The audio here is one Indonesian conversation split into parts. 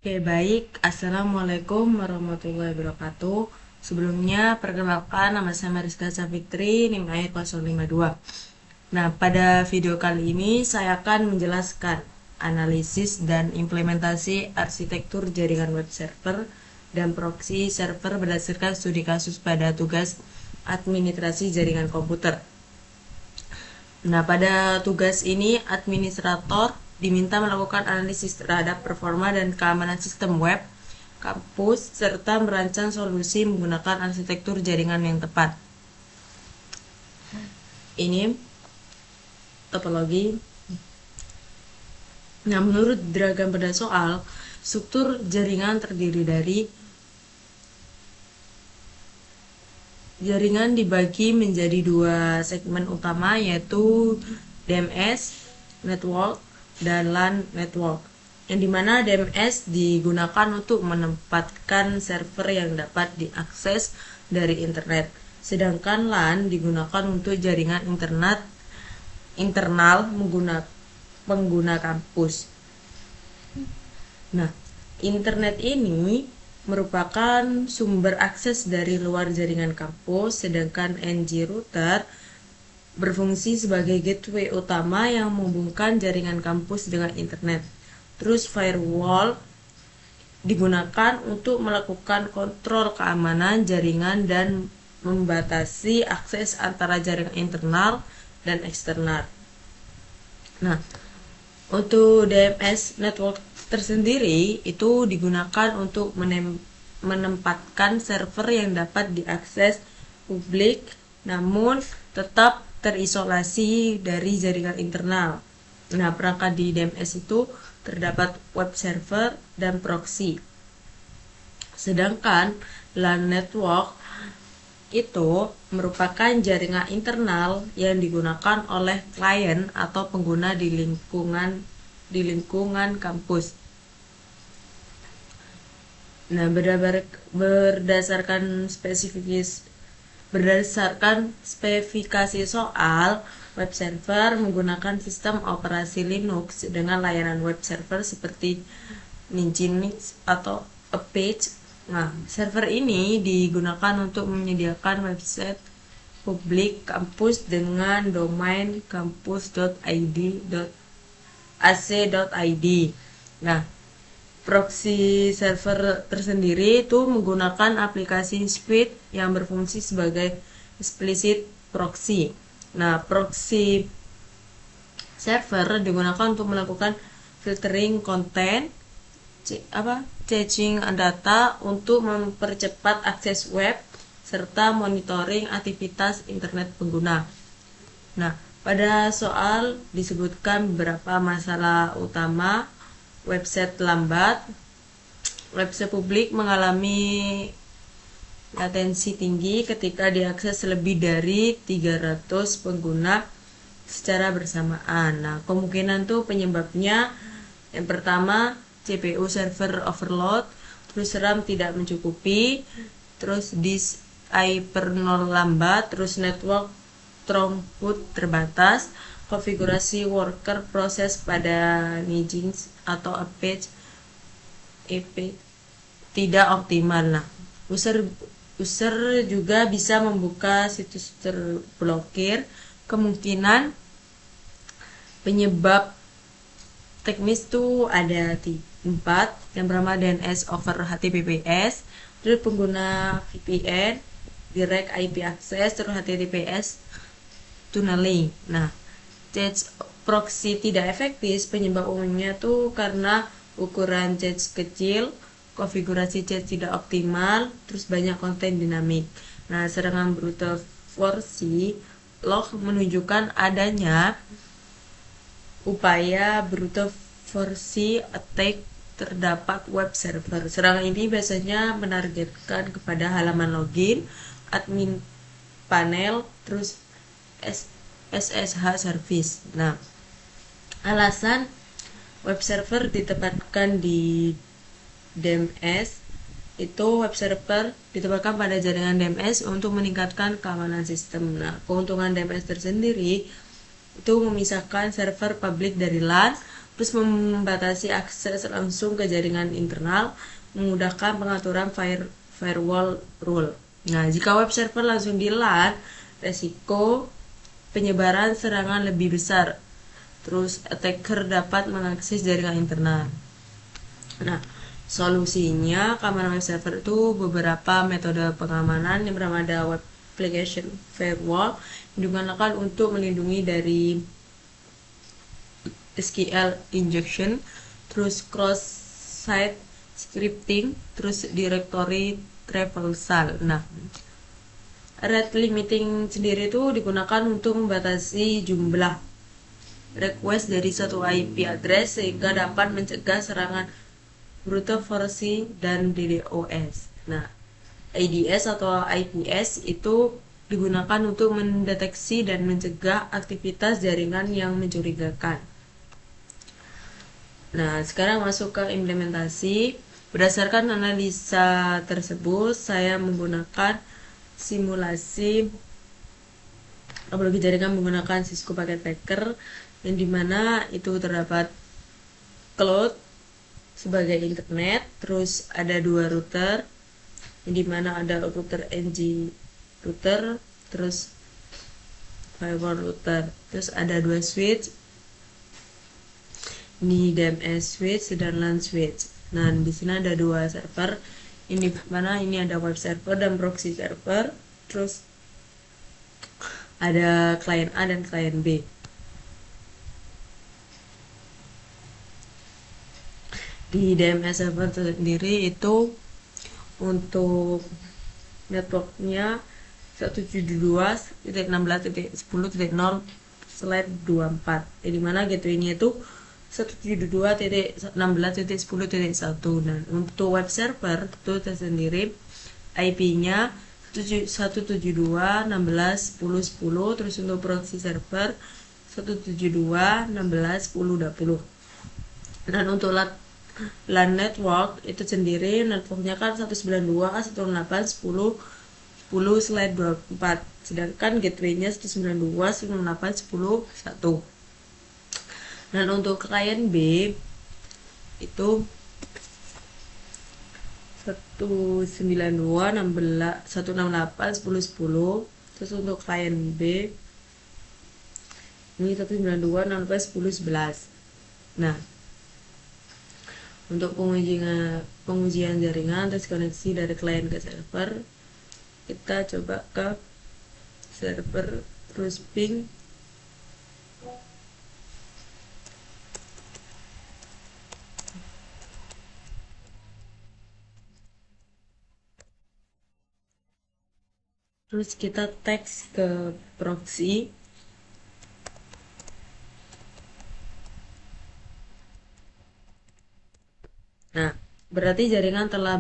Oke, baik. Assalamualaikum warahmatullahi wabarakatuh. Sebelumnya, perkenalkan nama saya Mariska Safitri, NIM AIR 052. Nah, pada video kali ini saya akan menjelaskan analisis dan implementasi arsitektur jaringan web server dan proxy server berdasarkan studi kasus pada tugas administrasi jaringan komputer. Nah, pada tugas ini administrator diminta melakukan analisis terhadap performa dan keamanan sistem web kampus serta merancang solusi menggunakan arsitektur jaringan yang tepat. Ini topologi. Nah, menurut diagram pada soal, struktur jaringan terdiri dari jaringan dibagi menjadi dua segmen utama, yaitu DMS network dan LAN network, yang dimana DMS digunakan untuk menempatkan server yang dapat diakses dari internet, sedangkan LAN digunakan untuk jaringan internal pengguna kampus. Nah, internet ini merupakan sumber akses dari luar jaringan kampus, sedangkan NG router berfungsi sebagai gateway utama yang menghubungkan jaringan kampus dengan internet. Terus firewall digunakan untuk melakukan kontrol keamanan jaringan dan membatasi akses antara jaringan internal dan eksternal. Nah, untuk DMS network tersendiri itu digunakan untuk menempatkan server yang dapat diakses publik namun tetap terisolasi dari jaringan internal. Nah, perangkat di DMS itu terdapat web server dan proxy. Sedangkan LAN network itu merupakan jaringan internal yang digunakan oleh klien atau pengguna di lingkungan kampus. Nah, berdasarkan spesifikasi soal, web server menggunakan sistem operasi Linux dengan layanan web server seperti Nginx atau Apache. Nah, server ini digunakan untuk menyediakan website publik kampus dengan domain kampus.id.ac.id. Nah, proxy server tersendiri itu menggunakan aplikasi Squid yang berfungsi sebagai explicit proxy. Nah, proxy server digunakan untuk melakukan filtering konten, caching data untuk mempercepat akses web serta monitoring aktivitas internet pengguna. Nah, pada soal disebutkan beberapa masalah utama website lambat. Website publik mengalami latensi tinggi ketika diakses lebih dari 300 pengguna secara bersamaan. Nah, kemungkinan tuh penyebabnya yang pertama CPU server overload, terus RAM tidak mencukupi, terus disk Hyper-0 lambat, terus network throughput terbatas, konfigurasi worker proses pada Nginx atau Apache tidak optimal. Nah, user juga bisa membuka situs terblokir. Kemungkinan penyebab teknis tuh ada 4. Yang pertama DNS over HTTPS, terus pengguna VPN, direct IP access, terus HTTPS tunneling. Nah, cache proxy tidak efektif penyebab umumnya tuh karena ukuran cache kecil, konfigurasi cache tidak optimal, terus banyak konten dinamik. Nah, serangan brute force log menunjukkan adanya upaya brute force attack terdapat web server. Serangan ini biasanya menargetkan kepada halaman login, admin panel, terus SSH service. Nah, alasan web server ditempatkan di DMS itu web server ditempatkan pada jaringan DMS untuk meningkatkan keamanan sistem. Nah, keuntungan DMS tersendiri itu memisahkan server publik dari LAN, terus membatasi akses langsung ke jaringan internal, memudahkan pengaturan firewall rule. Nah, jika web server langsung di LAN, resiko penyebaran serangan lebih besar. Terus attacker dapat mengakses jaringan internal. Nah, solusinya keamanan web server itu beberapa metode pengamanan. Yang pertama ada web application firewall yang digunakan untuk melindungi dari SQL injection, terus cross-site scripting, terus directory traversal. Nah, rate limiting sendiri itu digunakan untuk membatasi jumlah request dari satu IP address sehingga dapat mencegah serangan brute forcing dan DDoS. Nah, IDS atau IPS itu digunakan untuk mendeteksi dan mencegah aktivitas jaringan yang mencurigakan. Nah, sekarang masuk ke implementasi. Berdasarkan analisa tersebut, saya menggunakan simulasi topologi jaringan menggunakan Cisco Packet Tracker, yang dimana itu terdapat cloud sebagai internet, terus ada dua router, yang dimana ada router NG router, terus firewall router, terus ada dua switch, ini DMS switch dan LAN switch. Nah, di sini ada dua server, ini mana ini ada web server dan proxy server, terus ada klien A dan klien B. Di DMS server sendiri itu untuk networknya 172.16.10.0/24, di mana gateway-nya itu 172.16.10.1. Dan untuk web server itu tersendiri IP-nya 172.16.10.10, terus untuk proxy server 172.16.10.20. Dan untuk LAN network itu sendiri networknya kan 192.168.10.10/24, sedangkan gateway-nya 192.168.10.1. Dan untuk klien B itu 192.168.10.10, terus untuk klien B ini 192.168.10.11. Nah, untuk pengujian jaringan tes koneksi dari klien ke server, kita coba ke server, terus ping terus kita teks ke proxy. Nah, berarti jaringan telah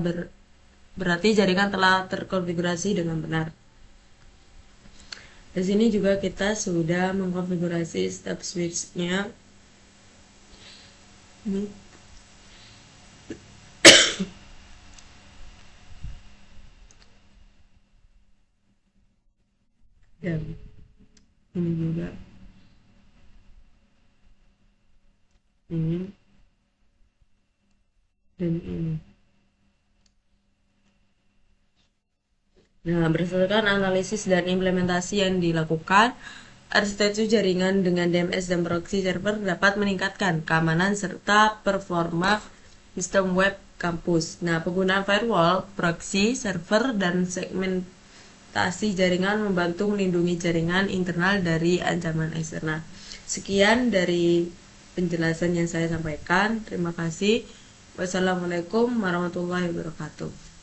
terkonfigurasi dengan benar. Di sini juga kita sudah mengkonfigurasi step switch-nya. Dan ini juga ini dan ini. Nah, berdasarkan analisis dan implementasi yang dilakukan, arsitektur jaringan dengan DMS dan proxy server dapat meningkatkan keamanan serta performa sistem web kampus. Nah, penggunaan firewall, proxy, server, dan segmentasi jaringan membantu melindungi jaringan internal dari ancaman eksternal. Sekian dari penjelasan yang saya sampaikan. Terima kasih. Wassalamualaikum warahmatullahi wabarakatuh.